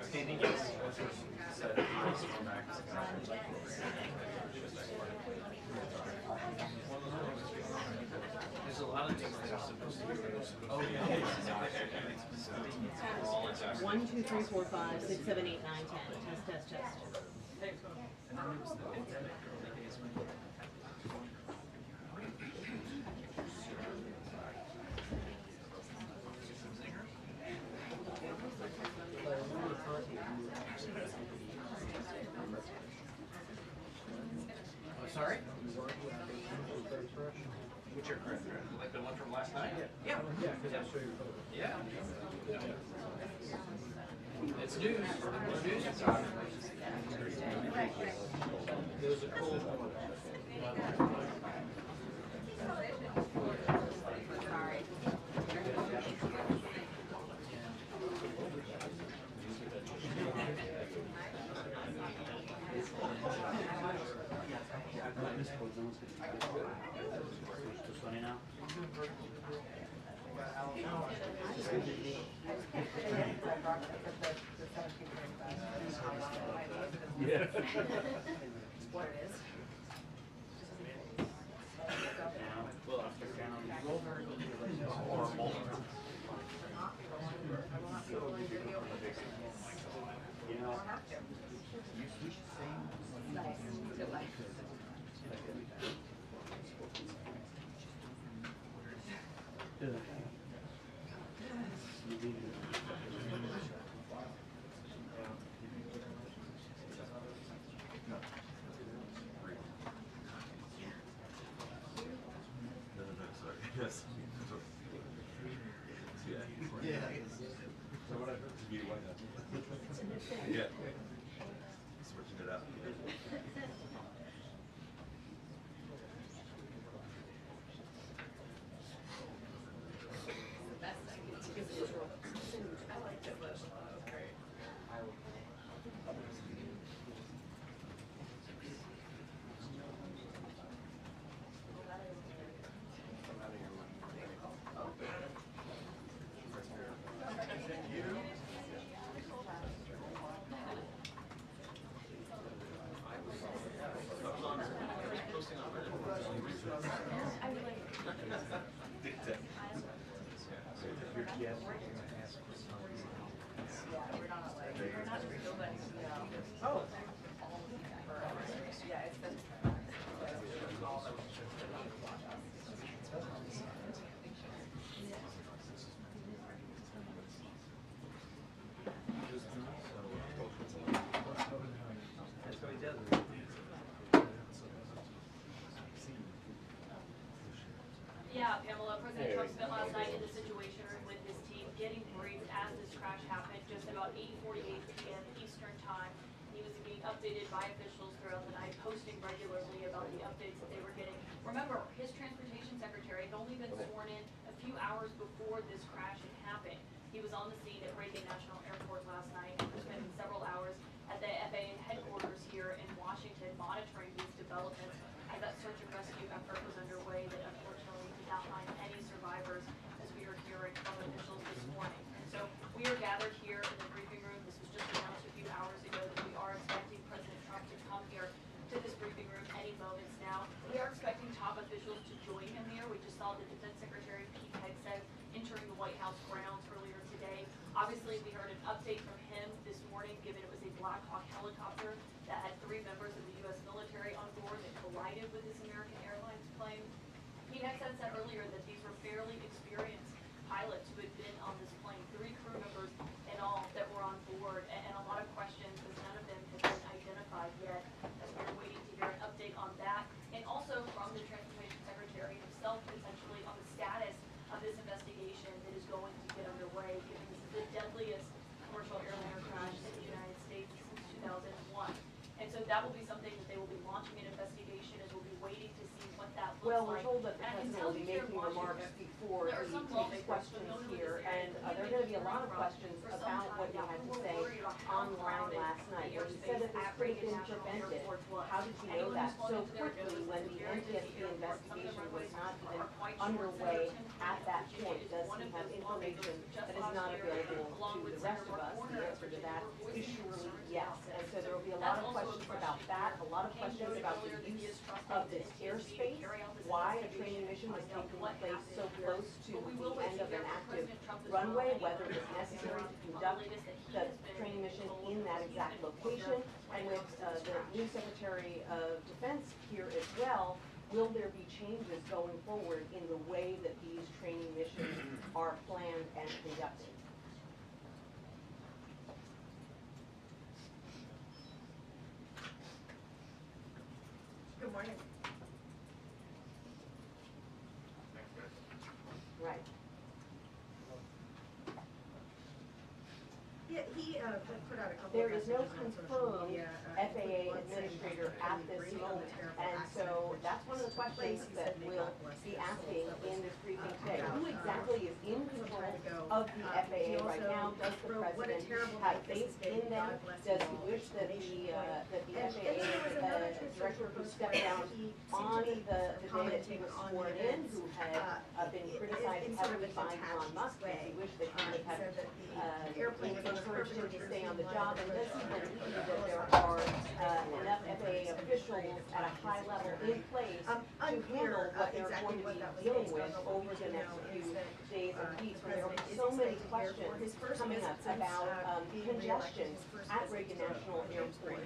Standing, yes. There's a lot of things that are supposed to be. Oh, yeah. 1, 2, 3, 4, 5, 6, 7, 8, 9, 10. Test, test, test. Oh, sorry? Which are correct? Like the one from last night? Yeah. Yeah. It's news. It's news. It was a cool. Yeah. What it is. Yes. Yeah. So what I heard to be like that. Yeah. Switching it up. The best I could do is Israel. I liked it, but it was great. Oh. Yeah, it's been. That's what he does. Yeah, Pamela, President Trump spent last night in the Situation Room with his team getting briefed as this crash happened just about 8:48 p.m. Eastern Time. He was being updated by officials throughout the night, posting regularly about the updates that they were getting. Remember, his transportation secretary had only been sworn in a few hours before this crash had happened. He was on the scene at Reagan National Airport last night and spending several hours at the FAA headquarters here in Washington monitoring these developments as that search and rescue effort was underway that unfortunately did not find any survivors, as we are hearing from officials this morning. And so we are gathered here in the briefing room. This was just announced a few hours ago that we are expecting President Trump to come here to this briefing room any moments now. We are expecting top officials to join him here. We just saw the Defense Secretary Pete Hegseth entering the White House grounds earlier today. Obviously, we heard an update from him this morning, given it was a Black Hawk helicopter that had 3 members of the U.S. military on board that collided with this American Airlines plane. Pete Hegseth said earlier that these were fairly experienced pilots who had been on this plane, 3 crew members in all that were on board, and a lot of questions as none of them have been identified yet, as we're waiting to hear an update on that, and also from the Transportation Secretary himself, potentially on the status of this investigation that is going to get underway, given this is the deadliest commercial airliner crash in the United States since 2001. And so that will be something that they will be launching an investigation, as we'll be waiting to see what that Well, looks we're like. told that the And I can president tell will be you here in making remarks Washington, before there are he some takes lawmakers questions familiar with here, this and area. there are going to be a lot of questions For some about time what he now, had we to were say worried about how online crowded last night. the When he said that this airspace could have at been National prevented, Airport was. how did you know Anyone that who's flown so into there knows quickly it's when a the very busy NTSB airport. Some of the investigation was runways not even are quite short. underway Centerton, at that Virginia point? is Does one he of have those information lawmakers just that is last not year, available along to with the rest of Senator us? The Warner of answer to Virginia, that were is voicing surely concerns yes. about And this. so there will be a That's lot of also a questions about question that, here. a lot of King questions noted about the earlier that he use is trusting of the this NTSB to airspace, carry out this why a investigation training mission was to find out taking what place so happened here. close to But we the will wait end to of hear an from active President Trump as runway, well. whether it's necessary to conduct the training mission in that exact location. And with the new Secretary of Defense here as well, will there be changes going forward in the way that these training missions are planned and conducted? Good morning. Right. Yeah, he put out a couple There of is no messages on social confirmed media. FAA one saying administrator he's at really this briefed on the moment, terrible and accident so which that's one of the took place. questions He that said, "May we'll God bless be their souls." asking That was, in this briefing put today. out, Who exactly is in some control time ago. of the He FAA right also now? Does the wrote, "What a president terrible have night this faith has been. in them? God bless Does you he all." wish that the And FAA then there was another Twitter director who post stepped where down he on seemed the to be day that he commenting was on sworn the in, events, who had been criticized in sort of heavily a by Elon detached Musk? Does way. he wish that he would He said that have the airplane was encouraged him to stay on the line job? of And the does he road. believe that there are enough FAA officials at a high level in place to handle what they're going to be dealing with over the next few days and weeks, when there will be so many questions coming up about congestion at Reagan National Airport,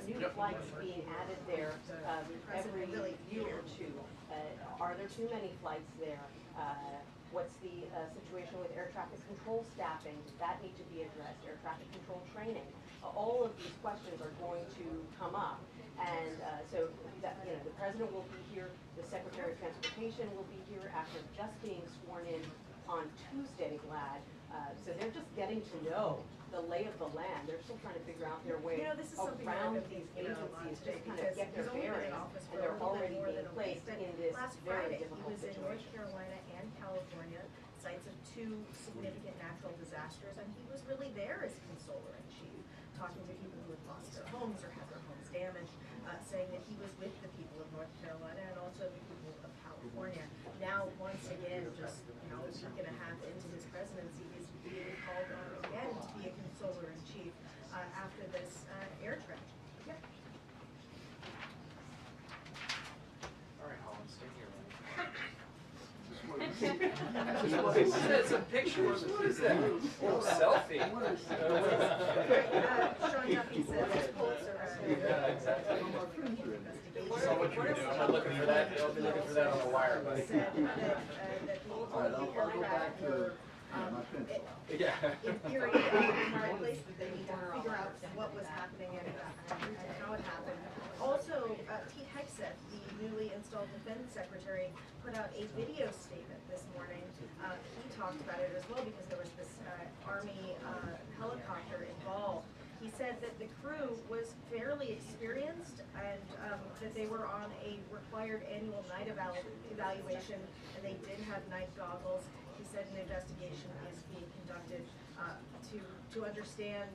new flights being added there every year or two. Are there too many flights there? What's the situation with air traffic control staffing? Does that need to be addressed? Air traffic control training? All of these questions are going to come up. And so that, the president will be here, the Secretary of Transportation will be here after just being sworn in on Tuesday, Glad. So they're just getting to know the lay of the land. They're still trying to figure out their way This is something that around I've been these thinking about a lot agencies, today just kind of because get their he's only been in bearings, office and for a they're little bit already more being than a placed week. in this Last very Friday, he difficult was in North situation. Carolina and California, sites of two significant natural disasters, and he was really there as consoler in chief, talking to people who had lost their homes or had their homes damaged, saying that he was with the people of North Carolina and also the people of California. Now, once again, just a week and a half into his presidency, he's being called on again to be a consoler in chief after this air tragedy. Yep. All right, Holland, stay here. It's a picture. What is that? Oh, selfie. Sean Duffy said that Pulitzer. Yeah, exactly. So what you do, I'm looking for that, I'll be looking for that on the wire, buddy. Said that the aircraft were, Yeah. in theory, in the right place, but they need to figure out what was happening and how it happened. Also, Pete Hegseth, the newly installed defense secretary, put out a video statement this morning. He talked about it as well because there was this Army helicopter involved. He said that the crew was fairly experienced and that they were on a required annual night evaluation and they did have night goggles. He said an investigation is being conducted to understand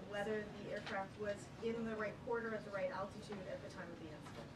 whether the aircraft was in the right quarter at the right altitude at the time of the incident.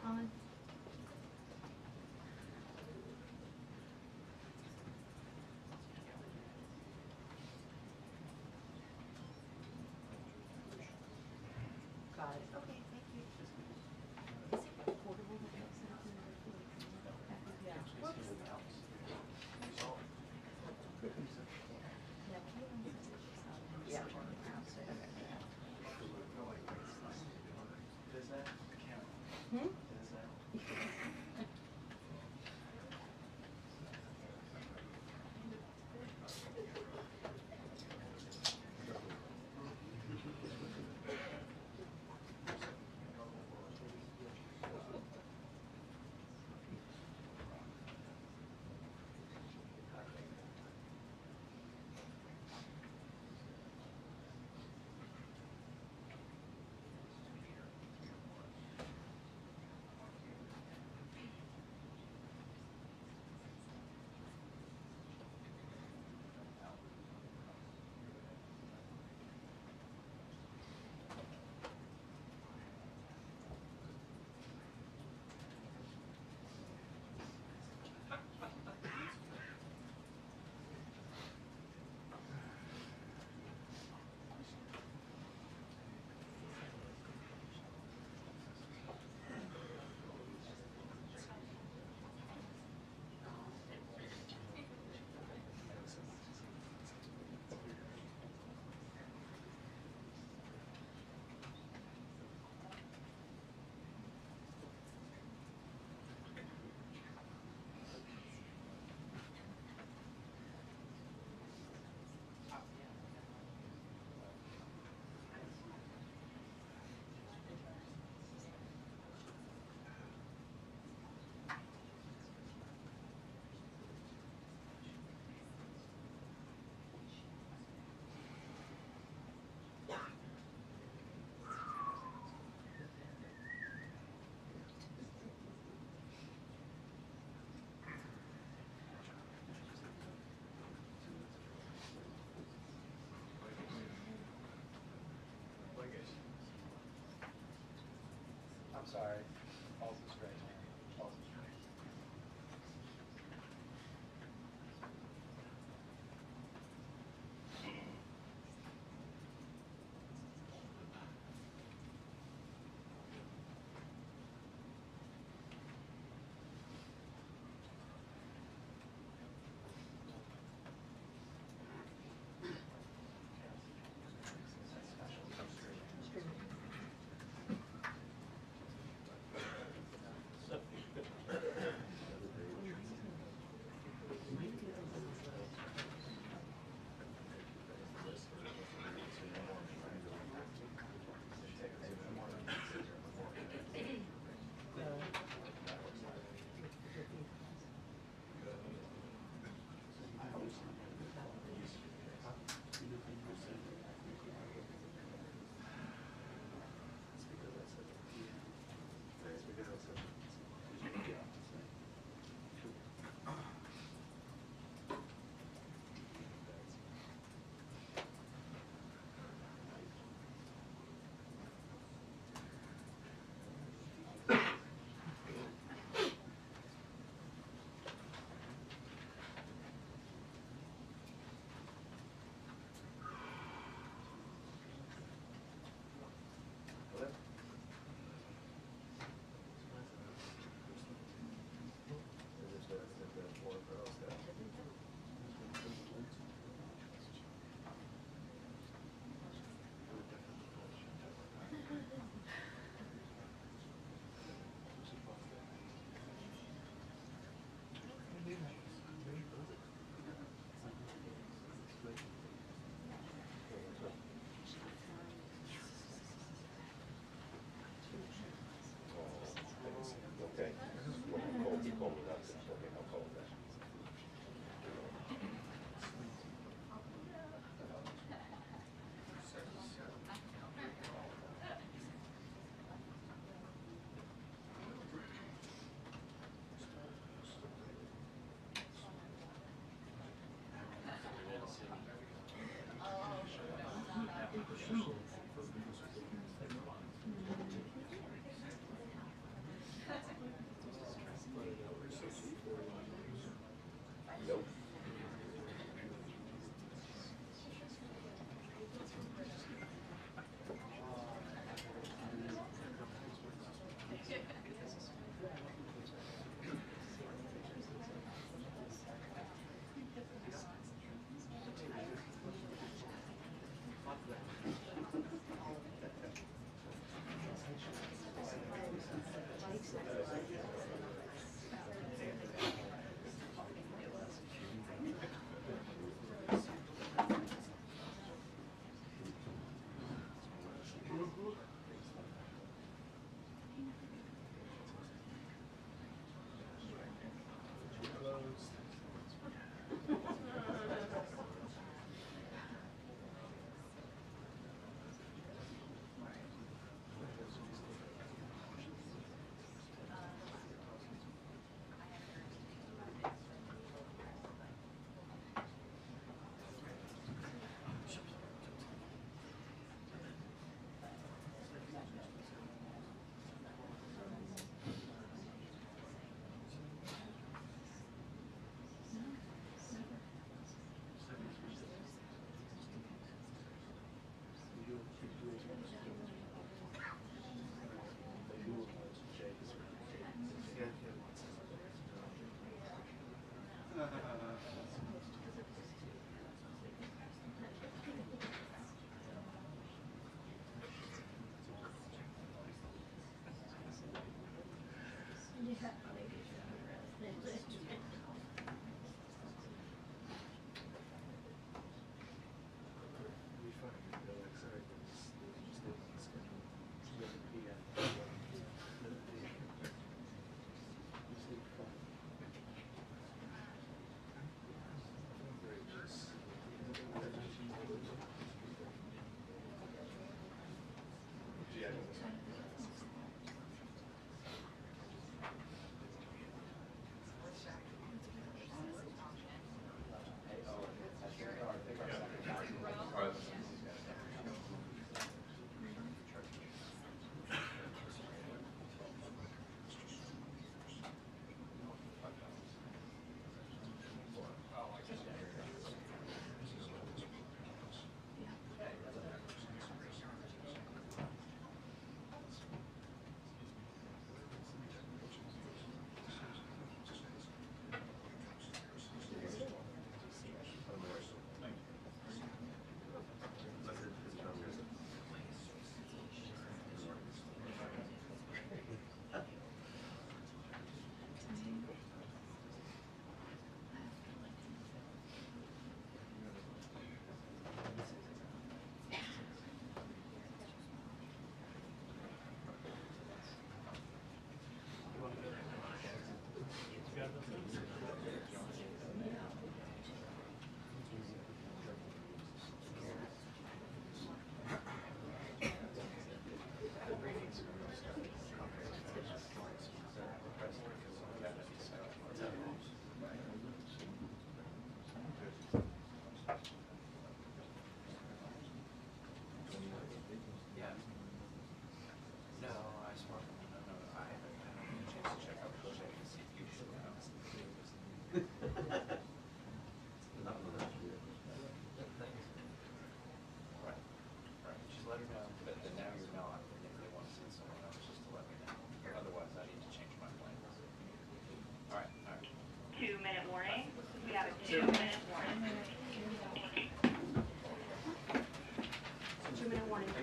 Colin? Got it. Okay, thank you. Is it portable that makes it up in the Yeah. Yeah. Does that count? Hmm? Does that? I'm sorry. Pulse is straight. Pulse is straight.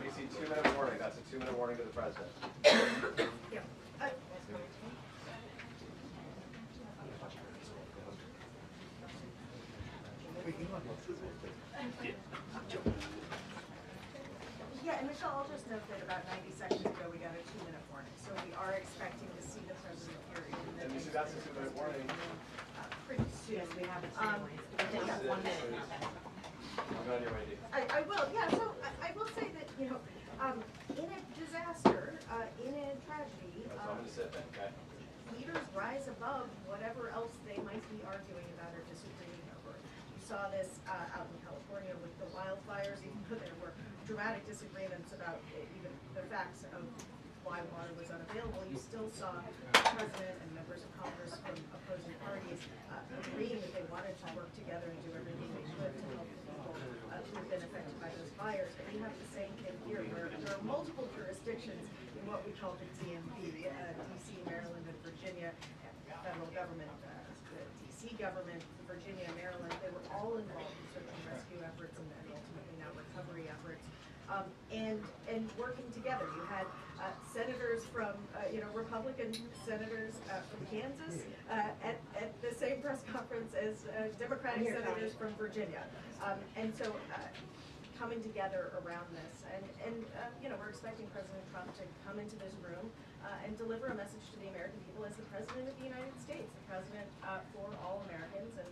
NBC 2-minute warning. That's a 2-minute warning to the president. Yeah. Yeah, and Michelle, I'll just note that about 90 seconds ago we got a 2-minute warning, so we are expecting to see the president here in the NBC, that's a 2-minute warning. pretty soon. We have it. Um, I think that's 1 minute. I'm on your way, Dee. I will, yeah, so I will say that, in a disaster, in a tragedy, So I'm gonna sit then, okay? leaders rise above whatever else they might be arguing about or disagreeing over. You saw this out in California with the wildfires, even though there were dramatic disagreements about even the facts of why water was unavailable, you still saw the president and members of Congress from opposing parties agreeing that they wanted to work together and do everything they could to help the people who've been affected by those fires. And you have the same thing here, where there are multiple jurisdictions in what we call the DMV, DC, Maryland, and Virginia, federal government, the DC government, Virginia, Maryland, they were all involved in search and rescue efforts and then ultimately now recovery efforts. And working together. You had senators from, Republican senators from Kansas at the same press conference as Democratic senators from Virginia. And so coming together around this. And we're expecting President Trump to come into this room and deliver a message to the American people as the President of the United States, the President for all Americans and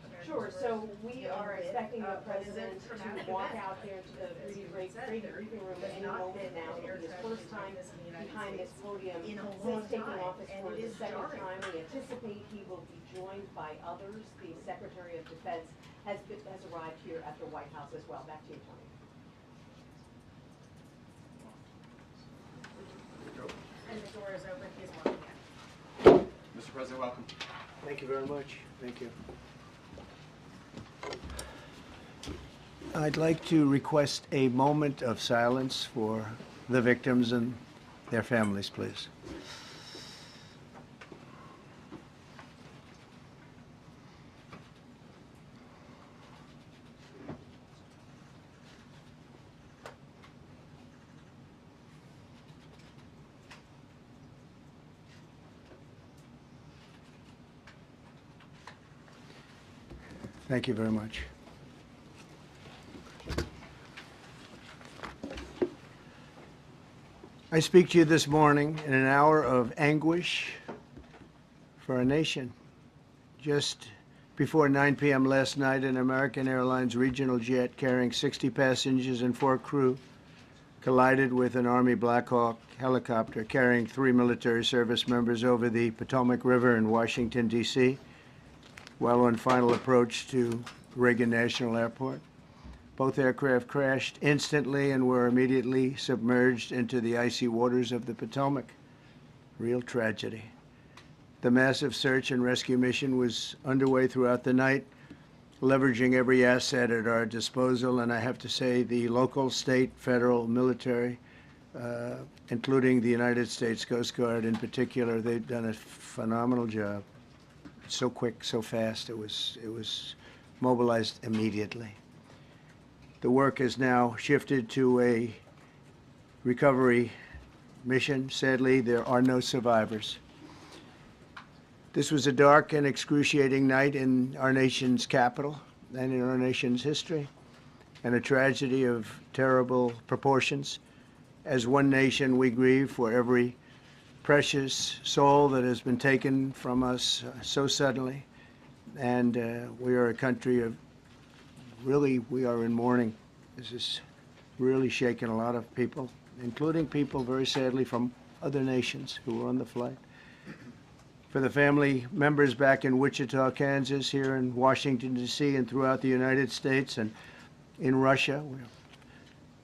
Americans. Sure, so we are expecting the what is a president to traumatic walk event. out there to the briefing room at any moment now. It'll be his first time behind this podium in a since long taking time, office and for it the is second jarring. time. We anticipate he will be joined by others. The Secretary of Defense has arrived here at the White House as well. Back to you, Tony. And the door is open, he's walking in. Mr. President, welcome. Thank you very much. Thank you. I'd like to request a moment of silence for the victims and their families, please. Thank you very much. I speak to you this morning in an hour of anguish for our nation. Just before 9 p.m. last night, an American Airlines regional jet carrying 60 passengers and 4 crew collided with an Army Black Hawk helicopter carrying 3 military service members over the Potomac River in Washington, D.C., while on final approach to Reagan National Airport. Both aircraft crashed instantly and were immediately submerged into the icy waters of the Potomac. Real tragedy. The massive search and rescue mission was underway throughout the night, leveraging every asset at our disposal, and I have to say the local, state, federal, military, including the United States Coast Guard in particular, they've done a phenomenal job. So quick, so fast, it was mobilized immediately. The work has now shifted to a recovery mission. Sadly, there are no survivors. This was a dark and excruciating night in our nation's capital and in our nation's history, and a tragedy of terrible proportions. As one nation, we grieve for every precious soul that has been taken from us so suddenly, and we are a country of really, we are in mourning. This is really shaken a lot of people, including people, very sadly, from other nations who were on the flight. For the family members back in Wichita, Kansas, here in Washington, D.C., and throughout the United States and in Russia,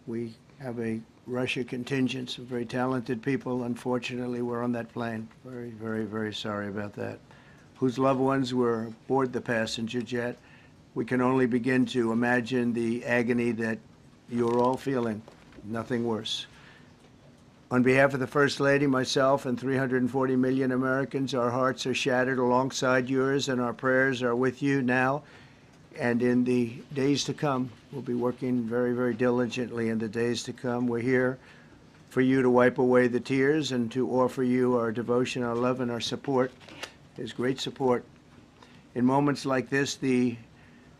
we have a Russia contingent, some very talented people, unfortunately, were on that plane. Very, very, very sorry about that. Whose loved ones were aboard the passenger jet. We can only begin to imagine the agony that you're all feeling. Nothing worse. On behalf of the First Lady, myself, and 340 million Americans, our hearts are shattered alongside yours, and our prayers are with you now and in the days to come. We'll be working very, very diligently in the days to come. We're here for you to wipe away the tears and to offer you our devotion, our love, and our support. There's great support. In moments like this, the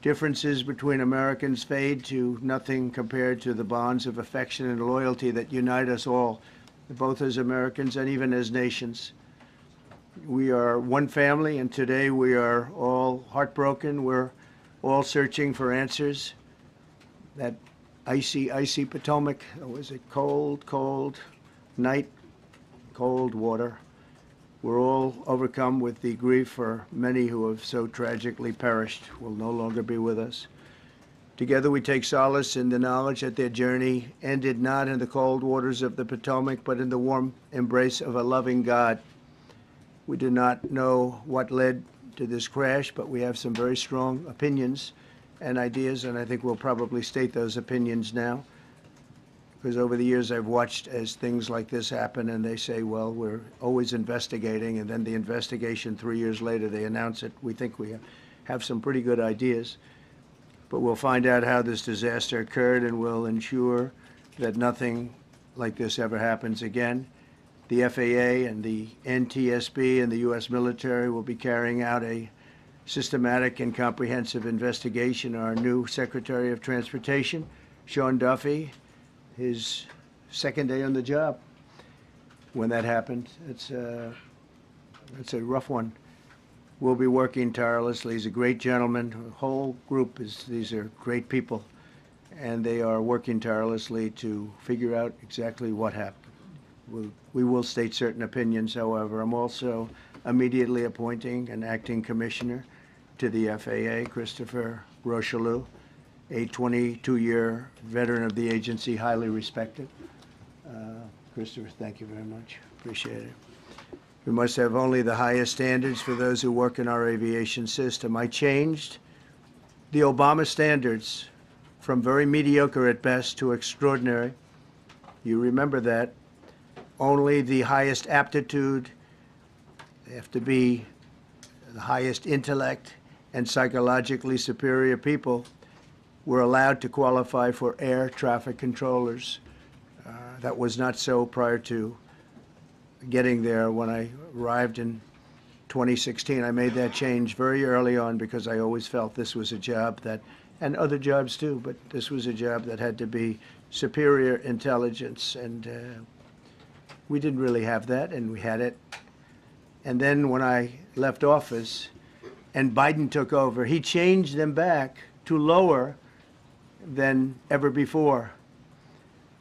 differences between Americans fade to nothing compared to the bonds of affection and loyalty that unite us all, both as Americans and even as nations. We are one family, and today we are all heartbroken. We're all searching for answers. That icy, icy Potomac, was a cold, cold night, cold water. We're all overcome with the grief for many who have so tragically perished, will no longer be with us. Together we take solace in the knowledge that their journey ended not in the cold waters of the Potomac, but in the warm embrace of a loving God. We do not know what led to this crash, but we have some very strong opinions and ideas, and I think we'll probably state those opinions now. Because over the years I've watched as things like this happen, and they say, well, we're always investigating, and then the investigation 3 years later, they announce it. We think we have some pretty good ideas, but we'll find out how this disaster occurred, and we'll ensure that nothing like this ever happens again. The FAA and the NTSB and the U.S. military will be carrying out a systematic and comprehensive investigation. Our new Secretary of Transportation, Sean Duffy, his second day on the job when that happened. It's a rough one. We'll be working tirelessly. He's a great gentleman. The whole group these are great people, and they are working tirelessly to figure out exactly what happened. We will state certain opinions, however. I'm also immediately appointing an acting commissioner to the FAA, Christopher Rocheleau, a 22-year veteran of the agency, highly respected. Christopher, thank you very much. Appreciate it. We must have only the highest standards for those who work in our aviation system. I changed the Obama standards from very mediocre at best to extraordinary. You remember that. Only the highest aptitude, they have to be the highest intellect and psychologically superior people were allowed to qualify for air traffic controllers. That was not so prior to getting there. When I arrived in 2016. I made that change very early on because I always felt this was a job that, and other jobs too, but this was a job that had to be superior intelligence, and we didn't really have that, and we had it. And then when I left office and Biden took over, he changed them back to lower than ever before.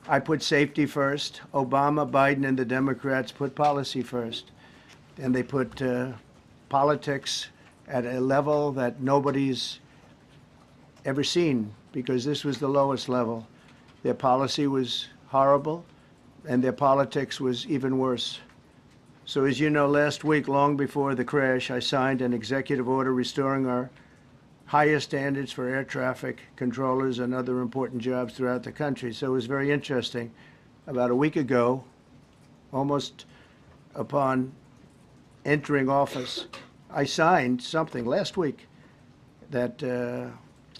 I put safety first. Obama, Biden, and the Democrats put policy first. And they put politics at a level that nobody's ever seen, because this was the lowest level. Their policy was horrible, and their politics was even worse. So as you know, last week, long before the crash, I signed an executive order restoring our highest standards for air traffic controllers and other important jobs throughout the country. So it was very interesting. About a week ago, almost upon entering office, I signed something last week that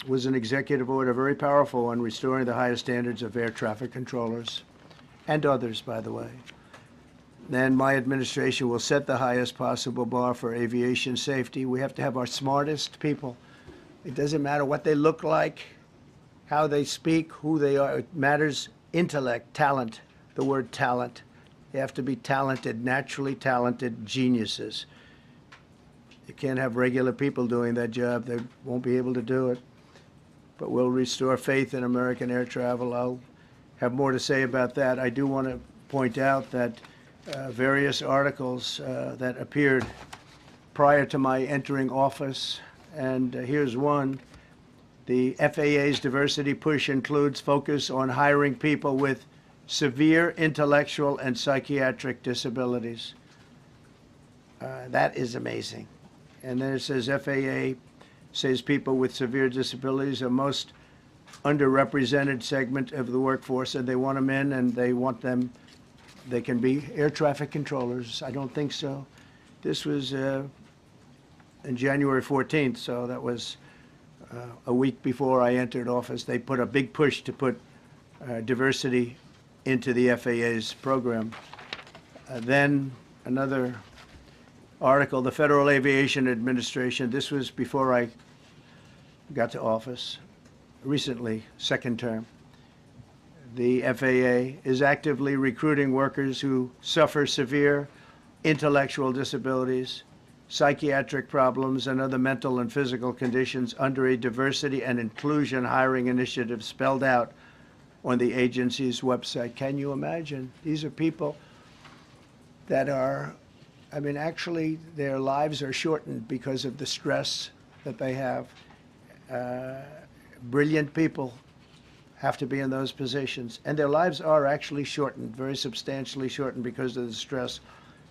was an executive order, very powerful, on restoring the highest standards of air traffic controllers, and others, by the way. And my administration will set the highest possible bar for aviation safety. We have to have our smartest people. It doesn't matter what they look like, how they speak, who they are. It matters intellect, talent, the word talent. They have to be talented, naturally talented geniuses. You can't have regular people doing that job. They won't be able to do it. But we'll restore faith in American air travel. I'll have more to say about that. I do want to point out that various articles that appeared prior to my entering office, and here's one. The FAA's diversity push includes focus on hiring people with severe intellectual and psychiatric disabilities. That is amazing. And then it says FAA says people with severe disabilities are most underrepresented segment of the workforce, and they want them in, and they want them, they can be air traffic controllers. I don't think so. This was in January 14th, so that was a week before I entered office. They put a big push to put diversity into the FAA's program. Then another article, the Federal Aviation Administration, this was before I got to office, recently, second term. The FAA is actively recruiting workers who suffer severe intellectual disabilities, psychiatric problems, and other mental and physical conditions under a diversity and inclusion hiring initiative spelled out on the agency's website. Can you imagine? These are people that are, I mean, actually, their lives are shortened because of the stress that they have. Brilliant people have to be in those positions, and their lives are actually shortened, very substantially shortened, because of the stress,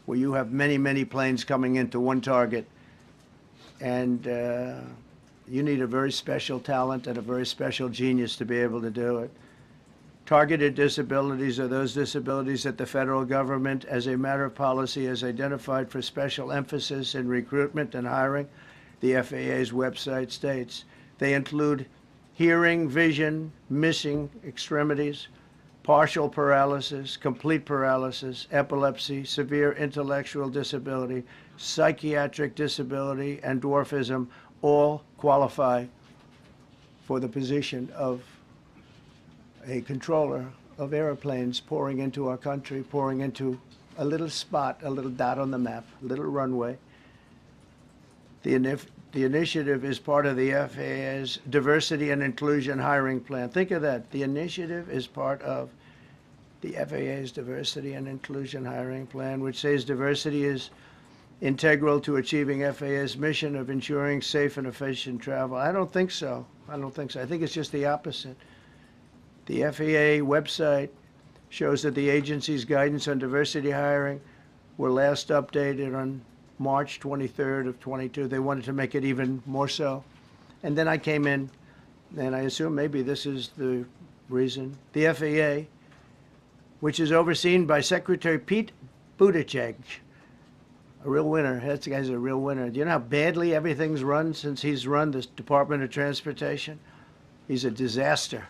where you have many, many planes coming into one target, and you need a very special talent and a very special genius to be able to do it. Targeted disabilities are those disabilities that the federal government, as a matter of policy, has identified for special emphasis in recruitment and hiring. The FAA's website states they include hearing, vision, missing extremities, partial paralysis, complete paralysis, epilepsy, severe intellectual disability, psychiatric disability, and dwarfism all qualify for the position of a controller of airplanes pouring into our country, pouring into a little spot, a little dot on the map, a little runway. The initiative is part of the FAA's diversity and inclusion hiring plan. Think of that. The initiative is part of the FAA's diversity and inclusion hiring plan, which says diversity is integral to achieving FAA's mission of ensuring safe and efficient travel. I don't think so. I don't think so. I think it's just the opposite. The FAA website shows that the agency's guidance on diversity hiring were last updated on March 23rd of 22. They wanted to make it even more so. And then I came in, and I assume maybe this is the reason. The FAA, which is overseen by Secretary Pete Buttigieg, a real winner. That guy's a real winner. Do you know how badly everything's run since he's run this Department of Transportation? He's a disaster.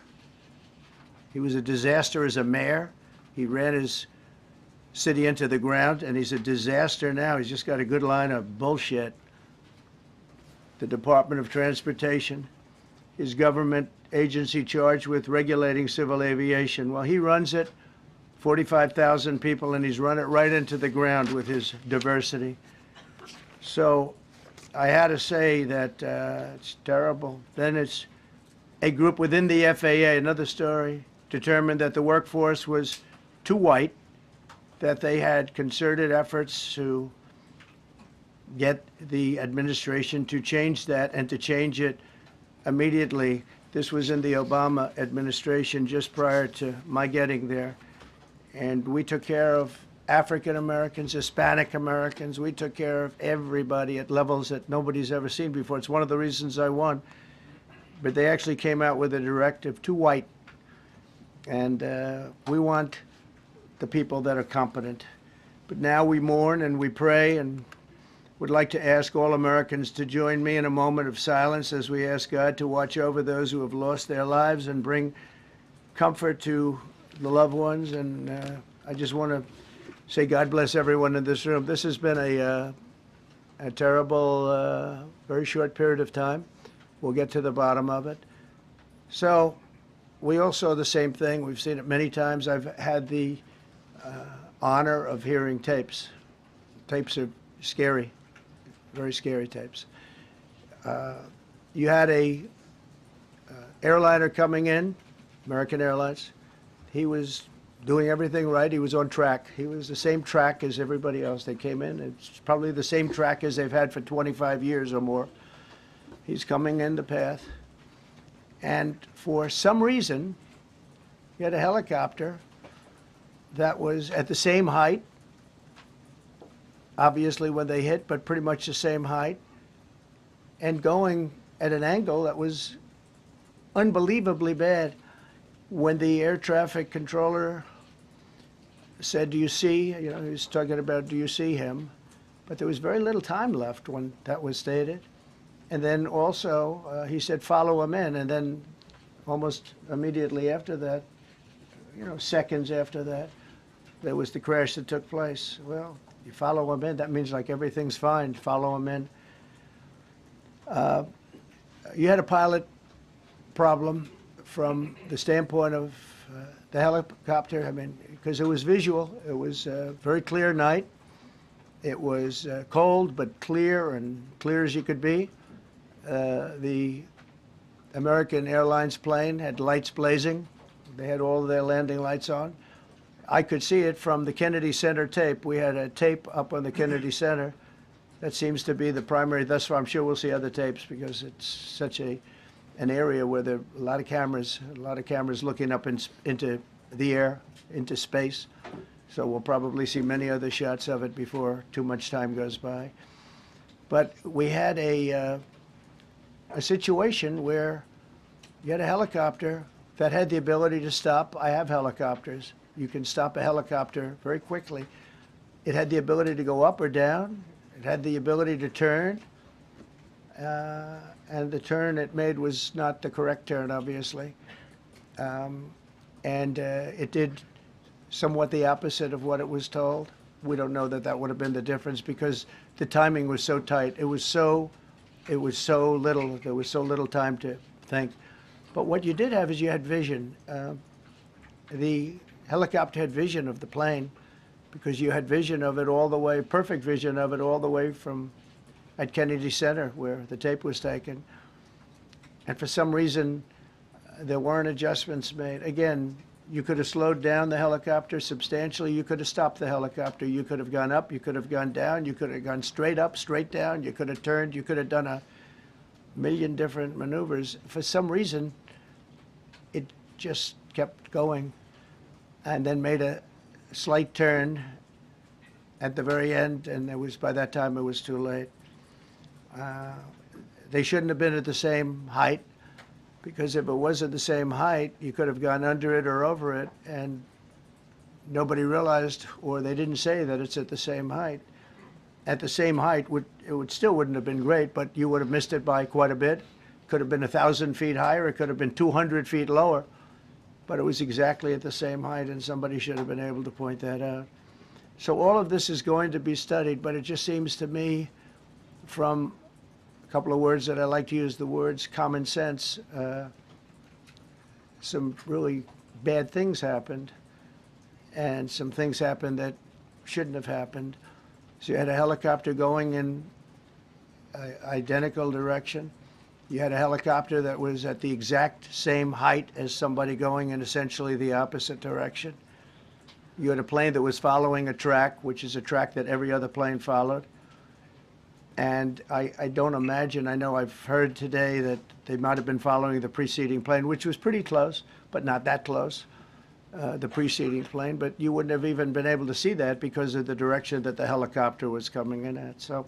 He was a disaster as a mayor. He ran his city into the ground, and he's a disaster now. He's just got a good line of bullshit. The Department of Transportation, his government agency charged with regulating civil aviation. Well, he runs it, 45,000 people, and he's run it right into the ground with his diversity. So I had to say that it's terrible. Then it's a group within the FAA, another story, determined that the workforce was too white, that they had concerted efforts to get the administration to change that and to change it immediately. This was in the Obama administration just prior to my getting there. And we took care of African Americans, Hispanic Americans. We took care of everybody at levels that nobody's ever seen before. It's one of the reasons I won. But they actually came out with a directive, too white. And we want the people that are competent. But now we mourn and we pray, and would like to ask all Americans to join me in a moment of silence as we ask God to watch over those who have lost their lives and bring comfort to the loved ones. And I just want to say God bless everyone in this room. This has been a terrible, very short period of time. We'll get to the bottom of it. So we all saw the same thing. We've seen it many times. I've had the honor of hearing tapes. Tapes are scary, very scary tapes. You had a airliner coming in, American Airlines. He was doing everything right. He was on track. He was the same track as everybody else. They came in. It's probably the same track as they've had for 25 years or more. He's coming in the path. And for some reason, you had a helicopter that was at the same height, obviously when they hit, but pretty much the same height, and going at an angle that was unbelievably bad. When the air traffic controller said, do you see, he was talking about, do you see him? But there was very little time left when that was stated. And then also, he said, follow him in. And then almost immediately after that, seconds after that, there was the crash that took place. Well, you follow him in, that means like everything's fine, follow him in. You had a pilot problem from the standpoint of the helicopter, because it was visual. It was a very clear night. It was cold, but clear, and clear as you could be. The American Airlines plane had lights blazing. They had all of their landing lights on. I could see it from the Kennedy Center tape. We had a tape up on the Kennedy Center. That seems to be the primary. Thus far, I'm sure we'll see other tapes because it's such an area where there are a lot of cameras looking up into the air, into space. So we'll probably see many other shots of it before too much time goes by. But we had a situation where you had a helicopter that had the ability to stop. I have helicopters. You can stop a helicopter very quickly. It had the ability to go up or down. It had the ability to turn. And the turn it made was not the correct turn, obviously. It did somewhat the opposite of what it was told. We don't know that that would have been the difference because the timing was so tight. It was so little. There was so little time to think. But what you did have is you had vision. The helicopter had vision of the plane because you had vision of it all the way, perfect vision of it all the way from at Kennedy Center where the tape was taken. And for some reason, there weren't adjustments made. Again, you could have slowed down the helicopter substantially. You could have stopped the helicopter. You could have gone up. You could have gone down. You could have gone straight up, straight down. You could have turned. You could have done a million different maneuvers. For some reason, it just kept going and then made a slight turn at the very end, and by that time it was too late. They shouldn't have been at the same height, because if it was at the same height, you could have gone under it or over it, and nobody realized, or they didn't say that it's at the same height. At the same height, it still wouldn't have been great, but you would have missed it by quite a bit. Could have been 1,000 feet higher. It could have been 200 feet lower, but it was exactly at the same height, and somebody should have been able to point that out. So all of this is going to be studied, but it just seems to me, from a couple of words that I like to use, the words common sense, some really bad things happened, and some things happened that shouldn't have happened. So you had a helicopter going in an identical direction. You had a helicopter that was at the exact same height as somebody going in essentially the opposite direction. You had a plane that was following a track, which is a track that every other plane followed. And I don't imagine, I know I've heard today that they might have been following the preceding plane, which was pretty close, but not that close, the preceding plane. But you wouldn't have even been able to see that because of the direction that the helicopter was coming in at. So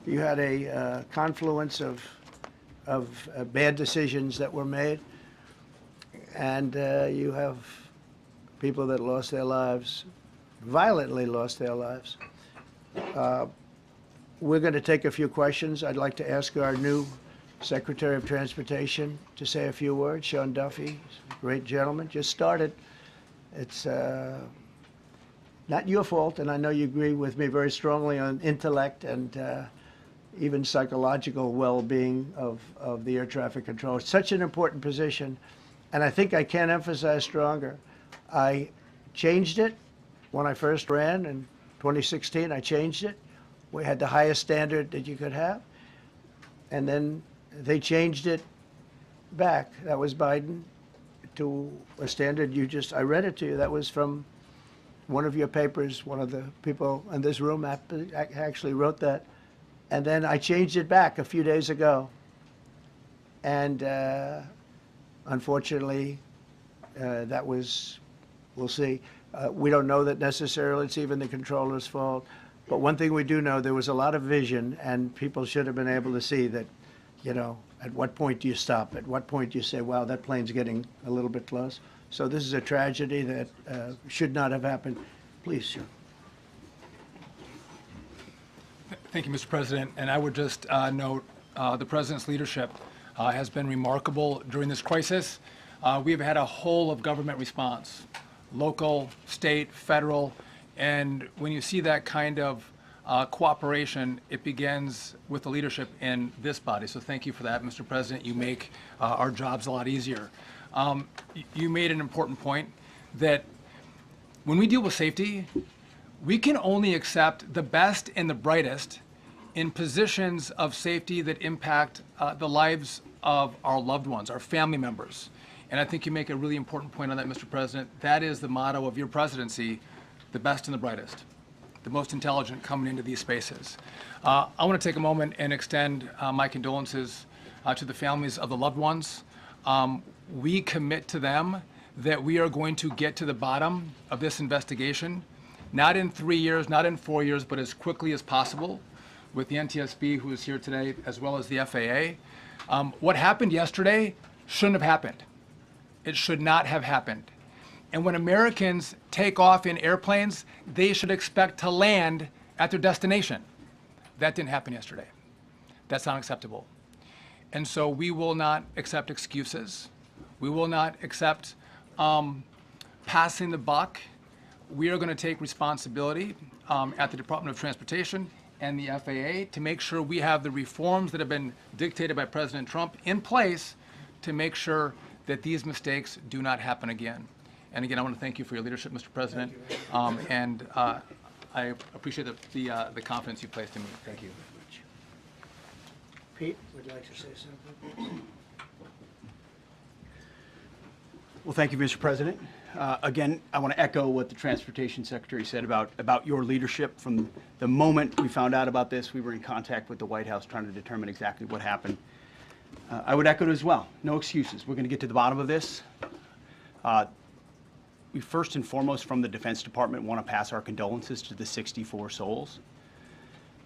you had a confluence of bad decisions that were made, and you have people that lost their lives, violently lost their lives. We're going to take a few questions. I'd like to ask our new Secretary of Transportation to say a few words. Sean Duffy, great gentleman, just started. It's not your fault, and I know you agree with me very strongly on intellect and even psychological well-being of the air traffic control. It's such an important position, and I think I can't emphasize stronger. I changed it when I first ran in 2016. I changed it. We had the highest standard that you could have, and then they changed it back. That was Biden, to a standard I read it to you. That was from one of your papers. One of the people in this room actually wrote that. And then I changed it back a few days ago. And unfortunately, that was, we'll see. We don't know that necessarily it's even the controller's fault. But one thing we do know, there was a lot of vision, and people should have been able to see that, you know, at what point do you stop? At what point do you say, wow, that plane's getting a little bit close? So this is a tragedy that should not have happened. Please, Sean. Thank you, Mr. President. And I would just note the President's leadership has been remarkable during this crisis. We have had a whole of government response, local, state, federal, and when you see that kind of cooperation, it begins with the leadership in this body. So thank you for that, Mr. President. You make our jobs a lot easier. You made an important point that when we deal with safety, we can only accept the best and the brightest in positions of safety that impact the lives of our loved ones, our family members. And I think you make a really important point on that, Mr. President. That is the motto of your presidency, the best and the brightest, the most intelligent coming into these spaces. I want to take a moment and extend my condolences to the families of the loved ones. We commit to them that we are going to get to the bottom of this investigation, not in 3 years, not in 4 years, but as quickly as possible, with the NTSB, who is here today, as well as the FAA. What happened yesterday shouldn't have happened. It should not have happened. And when Americans take off in airplanes, they should expect to land at their destination. That didn't happen yesterday. That's not acceptable. And so we will not accept excuses. We will not accept passing the buck. We are going to take responsibility at the Department of Transportation and the FAA to make sure we have the reforms that have been dictated by President Trump in place to make sure that these mistakes do not happen again. And again, I want to thank you for your leadership, Mr. President, and I appreciate the confidence you placed in me. Thank you. Pete would like to say something. Well, thank you, Mr. President. Again, I want to echo what the Transportation Secretary said about your leadership. From the moment we found out about this, we were in contact with the White House trying to determine exactly what happened. I would echo it as well. No excuses. We're going to get to the bottom of this. We first and foremost, from the Defense Department, want to pass our condolences to the 64 souls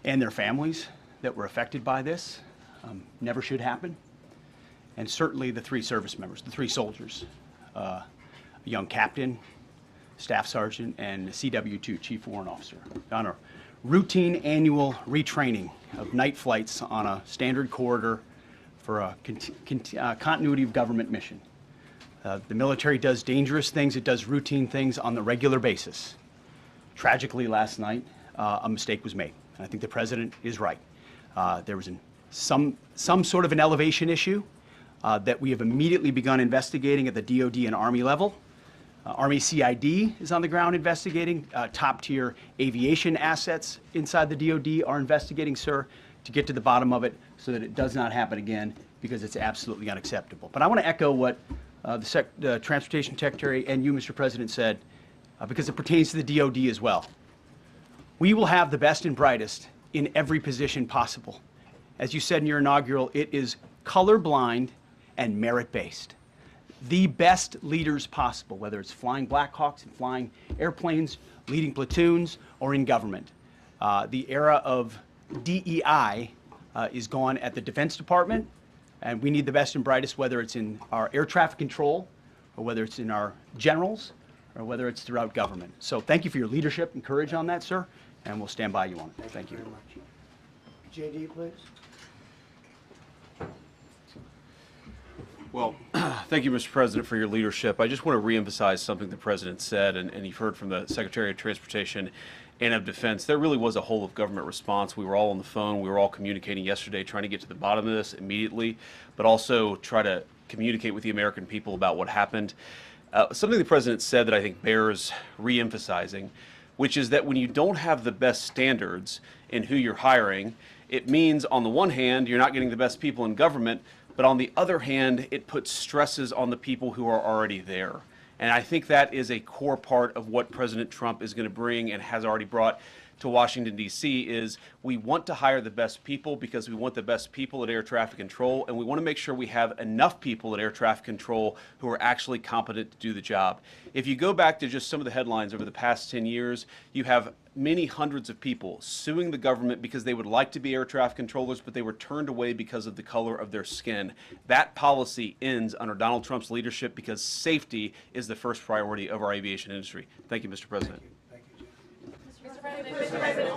and their families that were affected by this. Never should happen. And certainly the 3 service members, the 3 soldiers, a young captain, staff sergeant, and a CW2, Chief Warrant Officer, on a routine annual retraining of night flights on a standard corridor for a continuity of government mission. The military does dangerous things. It does routine things on the regular basis. Tragically, last night, a mistake was made. And I think the president is right. There was some sort of an elevation issue that we have immediately begun investigating at the DOD and Army level. Army CID is on the ground investigating. Top-tier aviation assets inside the DOD are investigating, sir, to get to the bottom of it so that it does not happen again, because it's absolutely unacceptable. But I want to echo what the Transportation Secretary and you, Mr. President, said, because it pertains to the DOD as well. We will have the best and brightest in every position possible. As you said in your inaugural, it is colorblind and merit-based. The best leaders possible, whether it's flying Black Hawks and flying airplanes, leading platoons, or in government. The era of DEI is gone at the Defense Department, and we need the best and brightest, whether it's in our air traffic control, or whether it's in our generals, or whether it's throughout government. So thank you for your leadership and courage on that, sir, and we'll stand by you on it. Thank you. Very much. JD, please. Well, thank you, Mr. President, for your leadership. I just want to reemphasize something the President said, and you've heard from the Secretary of Transportation and of Defense. There really was a whole of government response. We were all on the phone. We were all communicating yesterday, trying to get to the bottom of this immediately, but also try to communicate with the American people about what happened. Something the President said that I think bears reemphasizing, which is that when you don't have the best standards in who you're hiring, it means, on the one hand, you're not getting the best people in government, but on the other hand, it puts stresses on the people who are already there. And I think that is a core part of what President Trump is going to bring and has already brought to Washington, D.C., is we want to hire the best people because we want the best people at air traffic control, and we want to make sure we have enough people at air traffic control who are actually competent to do the job. If you go back to just some of the headlines over the past 10 years, you have many hundreds of people suing the government because they would like to be air traffic controllers, but they were turned away because of the color of their skin. That policy ends under Donald Trump's leadership because safety is the first priority of our aviation industry. Thank you, Mr. President. Mr. President,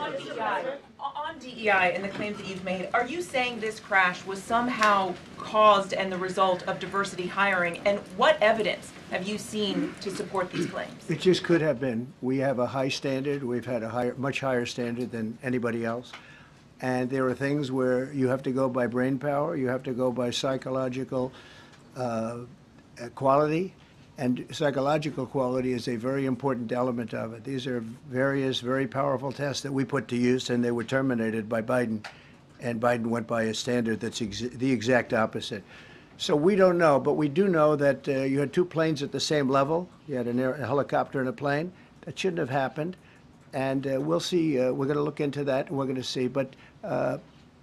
on DEI and the claims that you've made, are you saying this crash was somehow caused and the result of diversity hiring? And what evidence have you seen to support these claims? It just could have been. We have a high standard. We've had a much higher standard than anybody else. And there are things where you have to go by brain power, you have to go by psychological quality. And psychological quality is a very important element of it. These are various very powerful tests that we put to use, and they were terminated by Biden. And Biden went by a standard that's the exact opposite. So we don't know, but we do know that you had two planes at the same level. You had a helicopter and a plane. That shouldn't have happened. And we'll see. We're going to look into that, and we're going to see. But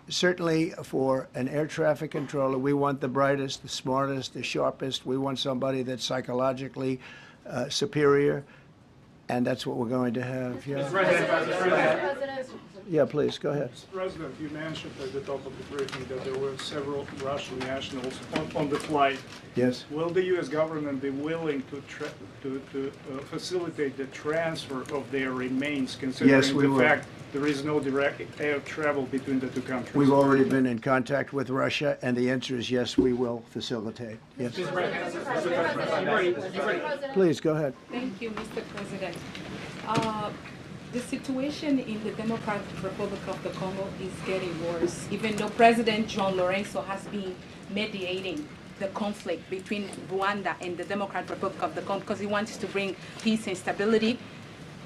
certainly for an air traffic controller, we want the brightest, the smartest, the sharpest. We want somebody that's psychologically superior, and that's what we're going to have. Yeah. Mr. President. Yeah, please, go ahead. Mr. President, you mentioned at the top of the briefing that there were several Russian nationals on the flight. Yes. Will the U.S. government be willing to facilitate the transfer of their remains, considering the fact there is no direct air travel between the two countries? We've already been in contact with Russia, and the answer is yes, we will facilitate. Yes. Please, go ahead. Thank you, Mr. President. The situation in the Democratic Republic of the Congo is getting worse, even though President John Lorenzo has been mediating the conflict between Rwanda and the Democratic Republic of the Congo because he wants to bring peace and stability.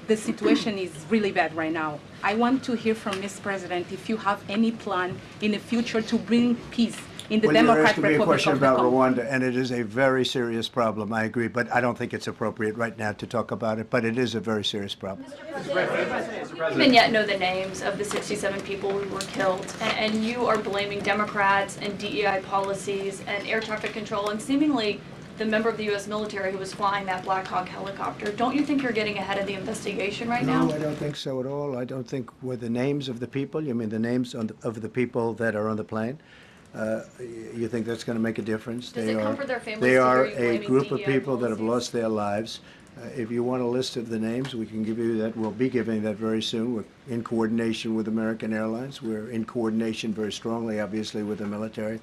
The situation is really bad right now. I want to hear from Ms. President if you have any plan in the future to bring peace in the Democratic Republic of the Congo. You're asking me a question about Rwanda, and it is a very serious problem, I agree, but I don't think it's appropriate right now to talk about it, but it is a very serious problem. We don't even yet know the names of the 67 people who were killed, and you are blaming Democrats and DEI policies and air traffic control and seemingly the member of the U.S. military who was flying that Black Hawk helicopter. Don't you think you're getting ahead of the investigation right now? No, I don't think so at all. I don't think with the names of the people, you mean the names of the people that are on the plane? You think that's going to make a difference? Does it comfort their families They to are hear you a blaming group of DEI people that have policies? lost their lives. If you want a list of the names, we can give you that. We'll be giving that very soon. We're in coordination with American Airlines. We're in coordination very strongly, obviously, with the military.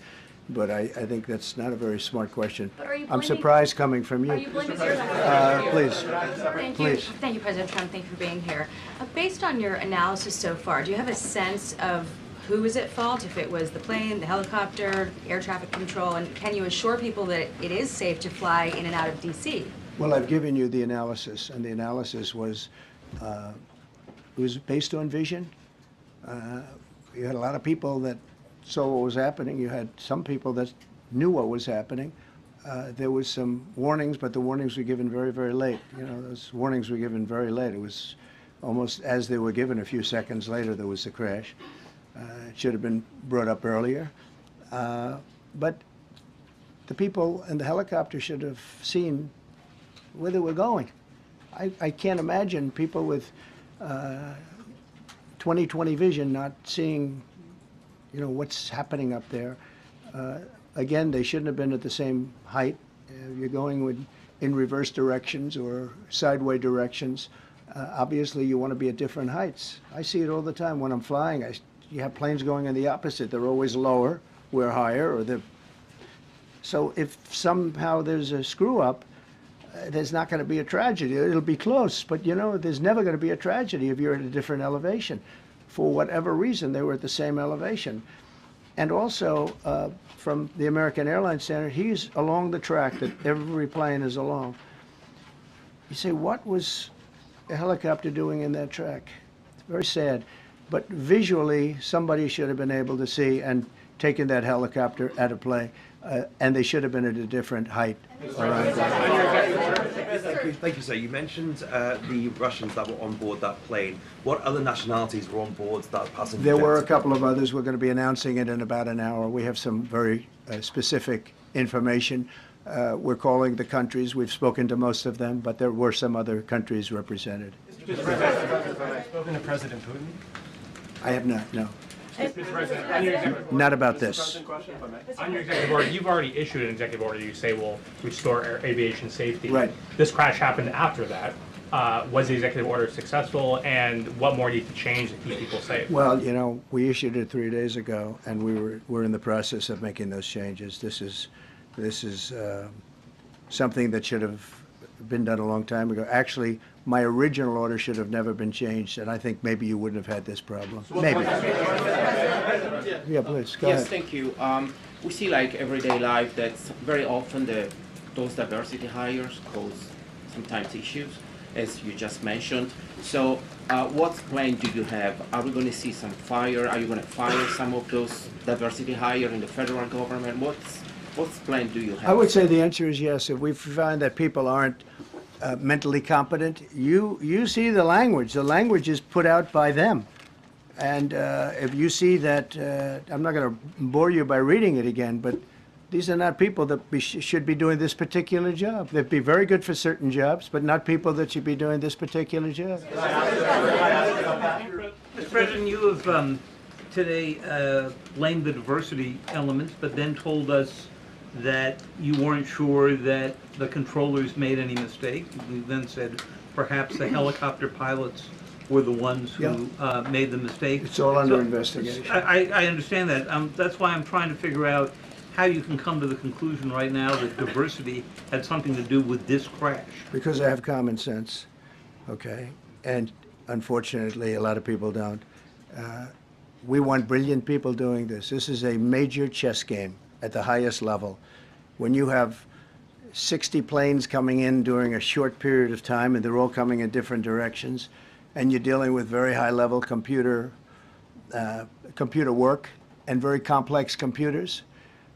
But I think that's not a very smart question. But are you I'm blaming- surprised coming from you. Are you blaming Please. Thank you. Please. Thank you, President Trump. Thank you for being here. Based on your analysis so far, do you have a sense of who is at fault, if it was the plane, the helicopter, air traffic control, and can you assure people that it is safe to fly in and out of D.C.? Well, I've given you the analysis, and the analysis was, it was based on vision. You had a lot of people that saw what was happening. You had some people that knew what was happening. There was some warnings, but the warnings were given very, very late. You know, those warnings were given very late. It was almost as they were given. A few seconds later, there was the crash. It should have been brought up earlier. But the people in the helicopter should have seen where they were going. I can't imagine people with 20/20 vision not seeing, you know, what's happening up there. Again, they shouldn't have been at the same height. You're going in reverse directions or sideway directions. Obviously, you want to be at different heights. I see it all the time when I'm flying. You have planes going in the opposite. They're always lower, we're higher, or they're... So if somehow there's a screw up, there's not going to be a tragedy. It'll be close, but you know, there's never going to be a tragedy if you're at a different elevation. For whatever reason, they were at the same elevation. And also, from the American Airlines standard, he's along the track that every plane is along. You say, what was a helicopter doing in that track? It's very sad. But visually, somebody should have been able to see and taken that helicopter out of play. And they should have been at a different height. Thank you, sir. You mentioned the Russians that were on board that plane. What other nationalities were on board that passenger There were a jet? couple of others. We're going to be announcing it in about an hour. We have some very specific information. We're calling the countries. We've spoken to most of them, but there were some other countries represented. Mr. President, have you spoken to President Putin? I have not, no. Mr. President, on your executive Not about this. On your executive order, you've already issued an executive order you say will restore aviation safety. Right. This crash happened after that. Was the executive order successful, and what more needs to change to keep people safe? Well, you know, we issued it 3 days ago, and we're in the process of making those changes. This is something that should have been done a long time ago. Actually, my original order should have never been changed, and I think maybe you wouldn't have had this problem. Maybe. Yeah, please, go Yes, ahead. thank you. We see like everyday life that very often those diversity hires cause sometimes issues, as you just mentioned. So what plan do you have? Are we going to see some fire? Are you going to fire some of those diversity hires in the federal government? What plan do you have? I would say the answer is yes. If we find that people aren't mentally competent, you see the language. The language is put out by them. And if you see that, I'm not going to bore you by reading it again, but these are not people that should be doing this particular job. They'd be very good for certain jobs, but not people that should be doing this particular job. Mr. President, you have today blamed the diversity elements, but then told us that you weren't sure that the controllers made any mistake. You then said perhaps the helicopter pilots were the ones who made the mistake. It's all under investigation. I understand that. That's why I'm trying to figure out how you can come to the conclusion right now that diversity had something to do with this crash. Because I have common sense, okay? And unfortunately, a lot of people don't. We want brilliant people doing this. This is a major chess game at the highest level. When you have 60 planes coming in during a short period of time, and they're all coming in different directions, and you're dealing with very high-level computer work and very complex computers.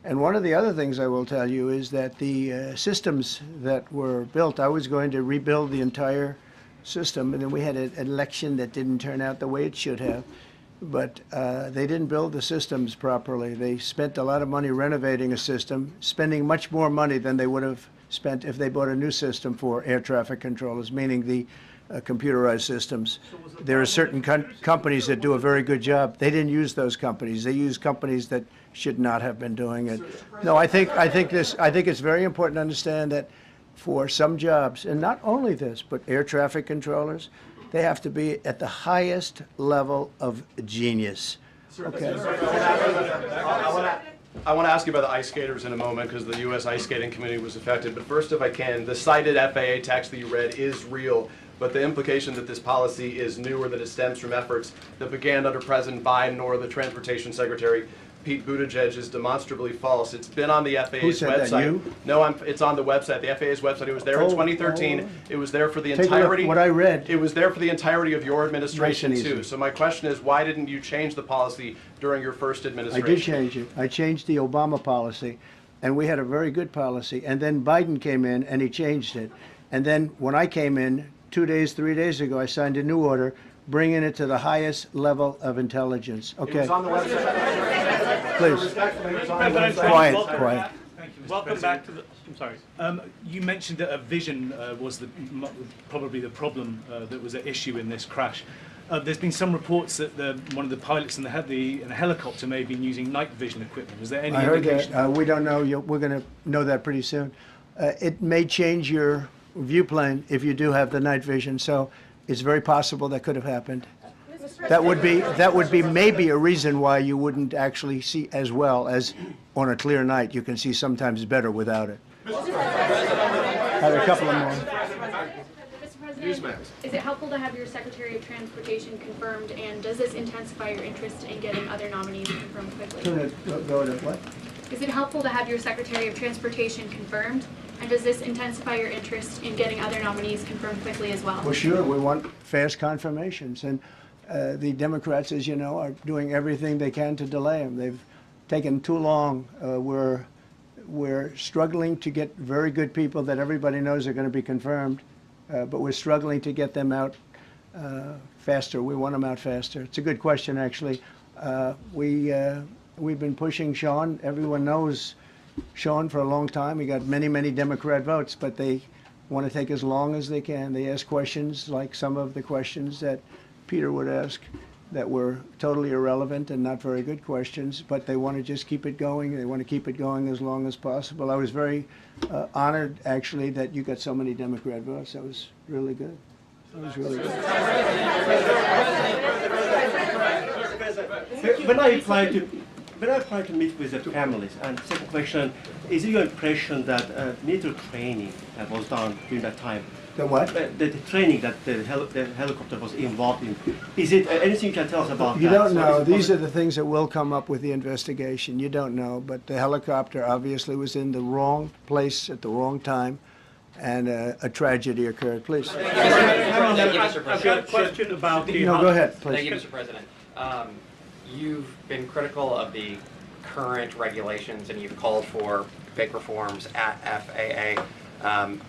And one of the other things I will tell you is that the systems that were built, I was going to rebuild the entire system, and then we had an election that didn't turn out the way it should have. But they didn't build the systems properly. They spent a lot of money renovating a system, spending much more money than they would have spent if they bought a new system for air traffic controllers, meaning the computerized systems. There are certain companies that do a very good job. They didn't use those companies. They used companies that should not have been doing it. No, I think it's very important to understand that for some jobs, and not only this, but air traffic controllers, they have to be at the highest level of genius. Okay. I want to ask you about the ice skaters in a moment because the U.S. ice skating community was affected. But first, if I can, the cited FAA text that you read is real, but the implication that this policy is new or that it stems from efforts that began under President Biden or the Transportation Secretary Pete Buttigieg is demonstrably false. It's been on the FAA's Who said website. That, you? No, it's on the website, the FAA's website. It was there in 2013. It was there for the entirety. What I read. It was there for the entirety of your administration Nice and too. easy. So my question is, why didn't you change the policy during your first I administration? did change it. I changed the Obama policy, and we had a very good policy. And then Biden came in, and he changed it. And then when I came in 2 days, 3 days ago, I signed a new order bringing it to the highest level of intelligence. Okay. It was on the website. Please. Quiet. Welcome back to the. I'm sorry. You mentioned that a vision was probably the problem that was at issue in this crash. There's been some reports that one of the pilots in the helicopter may have been using night vision equipment. Was there any I heard indication? that. We don't know. We're going to know that pretty soon. It may change your view plane if you do have the night vision. So it's very possible that could have happened. That would be maybe a reason why you wouldn't actually see as well as on a clear night. You can see sometimes better without it. I have a couple of more. Mr. President, is it helpful to have your Secretary of Transportation confirmed, and does this intensify your interest in getting other nominees confirmed quickly? Go to what? Is it helpful to have your Secretary of Transportation confirmed, and does this intensify your interest in getting other nominees confirmed quickly as well? Well, sure. We want fast confirmations. And the Democrats, as you know, are doing everything they can to delay them. They've taken too long. We're struggling to get very good people that everybody knows are going to be confirmed, but we're struggling to get them out faster. We want them out faster. It's a good question, actually. We've been pushing Sean. Everyone knows Sean for a long time. He got many, many Democrat votes, but they want to take as long as they can. They ask questions like some of the questions that Peter would ask that were totally irrelevant and not very good questions, but they want to just keep it going. They want to keep it going as long as possible. I was very honored, actually, that you got so many Democrat votes. That was really good. That was really good. When I apply to meet with the families, and second question, is it your impression that military training was done during that time? The what? The training that the helicopter was involved in. Is it anything you can tell us about You that? don't know. These are the things that will come up with the investigation. You don't know. But the helicopter obviously was in the wrong place at the wrong time, and a tragedy occurred. Please. Thank you, Mr. President. I've got a question about the... No, go ahead, please. Thank you, Mr. President. You've been critical of the current regulations, and you've called for big reforms at FAA. I'm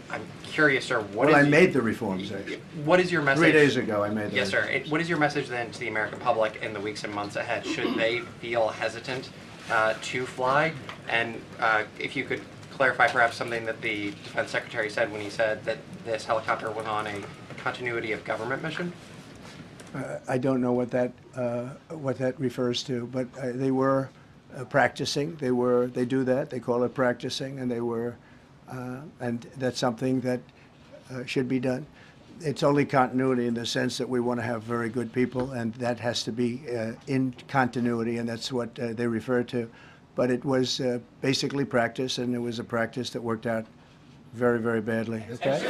curious, sir, I made the reforms, actually. What is your message? 3 days ago, I made them. Yes, sir. What is your message then to the American public in the weeks and months ahead? Should they feel hesitant to fly? And if you could clarify perhaps something that the Defense Secretary said when he said that this helicopter was on a continuity of government mission? I don't know what that refers to, but they were practicing. They do that. They call it practicing, and they were. And that's something that should be done. It's only continuity in the sense that we want to have very good people, and that has to be in continuity, and that's what they refer to. But it was basically practice, and it was a practice that worked out very, very badly. Okay?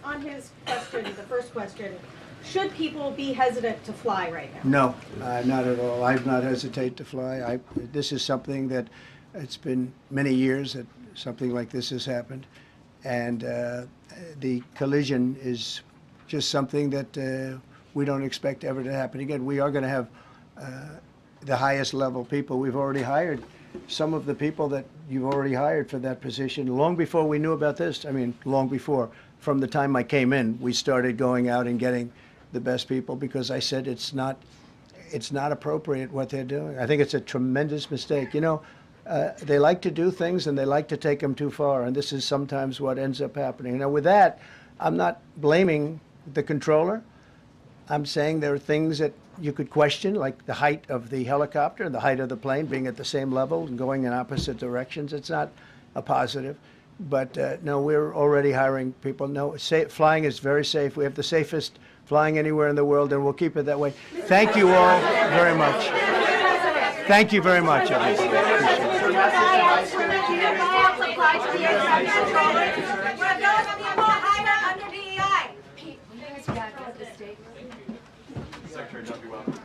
On his question, the first question, should people be hesitant to fly right now? No, not at all. I've not hesitated to fly. This is something that it's been many years that something like this has happened, and the collision is just something that we don't expect ever to happen again. We are going to have the highest level people. We've already hired some of the people that you've already hired for that position long before we knew about this. I mean, long before. From the time I came in, we started going out and getting the best people because I said it's not appropriate what they're doing. I think it's a tremendous mistake. You know, they like to do things and they like to take them too far, and this is sometimes what ends up happening. Now, with that, I'm not blaming the controller. I'm saying there are things that you could question, like the height of the helicopter, the height of the plane being at the same level and going in opposite directions. It's not a positive. But no, we're already hiring people. No, flying is very safe. We have the safest flying anywhere in the world, and we'll keep it that way. Thank you all very much. Thank you very much, Secretary, don't be welcome.